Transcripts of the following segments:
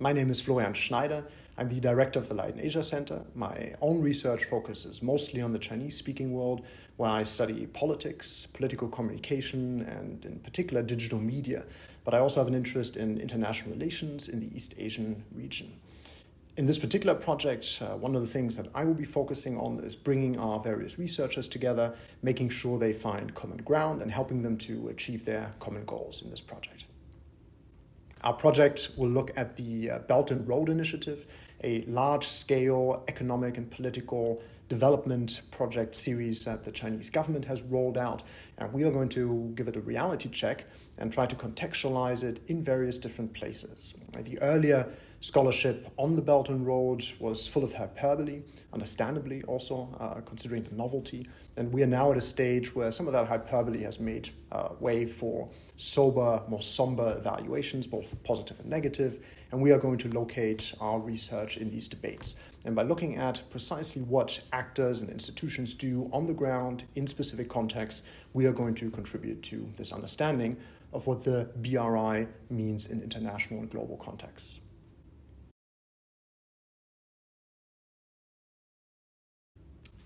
My name is Florian Schneider. I'm the director of the Asia Center. My own research focuses mostly on the Chinese-speaking world, where I study politics, political communication, and in particular digital media. But I also have an interest in international relations in the East Asian region. In this particular project, one of the things that I will be focusing on is bringing our various researchers together, making sure they find common ground and helping them to achieve their common goals in this project. Our project will look at the Belt and Road Initiative, a large-scale economic and political development project series that the Chinese government has rolled out. And we are going to give it a reality check and try to contextualize it in various different places. The earlier scholarship on the Belt and Road was full of hyperbole, understandably also, considering the novelty. And we are now at a stage where some of that hyperbole has made way for sober, more somber evaluations, both positive and negative. And we are going to locate our research in these debates. And by looking at precisely what actors and institutions do on the ground in specific contexts, we are going to contribute to this understanding of what the BRI means in international and global contexts.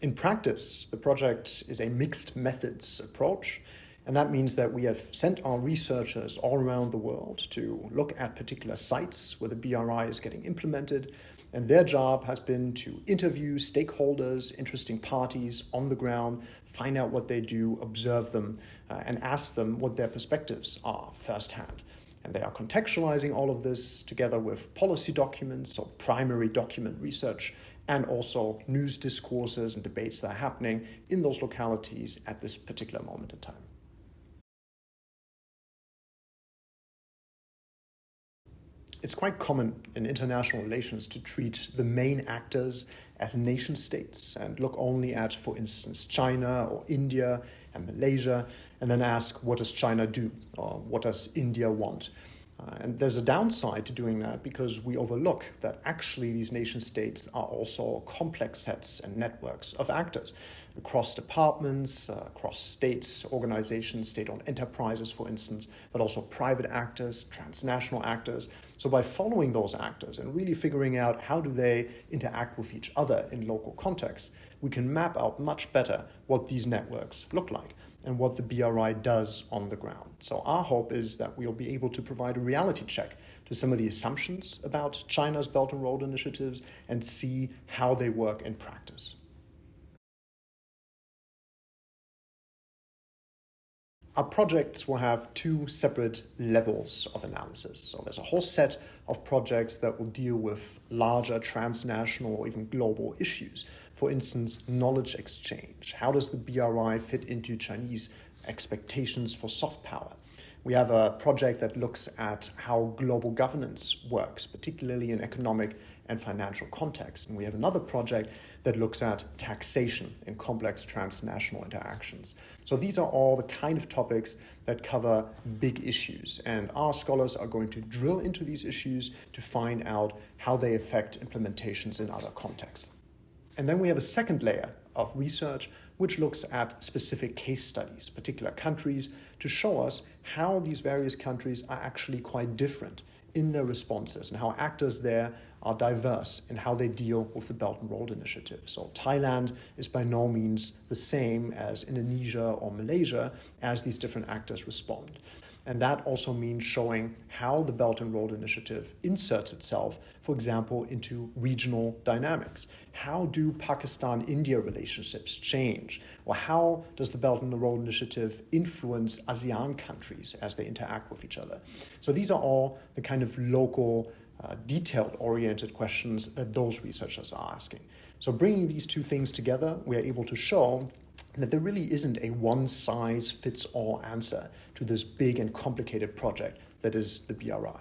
In practice, the project is a mixed methods approach, and that means that we have sent our researchers all around the world to look at particular sites where the BRI is getting implemented, and their job has been to interview stakeholders, interesting parties on the ground, find out what they do, observe them, and ask them what their perspectives are firsthand. And they are contextualizing all of this together with policy documents, so primary document research, and also news discourses and debates that are happening in those localities at this particular moment in time. It's quite common in international relations to treat the main actors as nation states and look only at, for instance, China or India and Malaysia, and then ask, what does China do? Or what does India want? And there's a downside to doing that because we overlook that actually these nation states are also complex sets and networks of actors across departments, across states, organizations, state-owned enterprises, for instance, but also private actors, transnational actors. So by following those actors and really figuring out how do they interact with each other in local contexts, we can map out much better what these networks look like and what the BRI does on the ground. So our hope is that we'll be able to provide a reality check to some of the assumptions about China's Belt and Road initiatives and see how they work in practice. Our projects will have two separate levels of analysis. So there's a whole set of projects that will deal with larger transnational or even global issues. For instance, knowledge exchange. How does the BRI fit into Chinese expectations for soft power? We have a project that looks at how global governance works, particularly in economic and financial context. And we have another project that looks at taxation in complex transnational interactions. So these are all the kind of topics that cover big issues. And our scholars are going to drill into these issues to find out how they affect implementations in other contexts. And then we have a second layer of research which looks at specific case studies, particular countries, to show us how these various countries are actually quite different in their responses and how actors there are diverse in how they deal with the Belt and Road Initiative. So Thailand is by no means the same as Indonesia or Malaysia as these different actors respond. And that also means showing how the Belt and Road Initiative inserts itself, for example, into regional dynamics. How do Pakistan-India relationships change? Or how does the Belt and Road Initiative influence ASEAN countries as they interact with each other? So these are all the kind of local, detailed-oriented questions that those researchers are asking. So bringing these two things together, we are able to show that there really isn't a one-size-fits-all answer to this big and complicated project that is the BRI.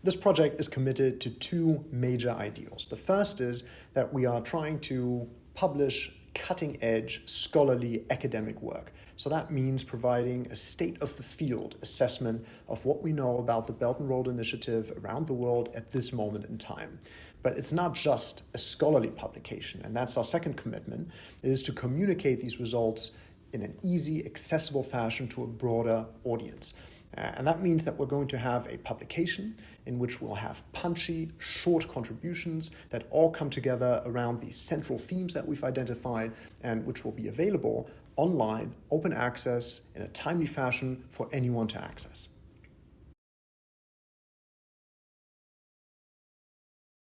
This project is committed to two major ideals. The first is that we are trying to publish cutting-edge scholarly academic work. So that means providing a state-of-the-field assessment of what we know about the Belt and Road Initiative around the world at this moment in time. But it's not just a scholarly publication, and that's our second commitment, is to communicate these results in an easy, accessible fashion to a broader audience. And that means that we're going to have a publication in which we'll have punchy, short contributions that all come together around these central themes that we've identified and which will be available online, open access, in a timely fashion for anyone to access.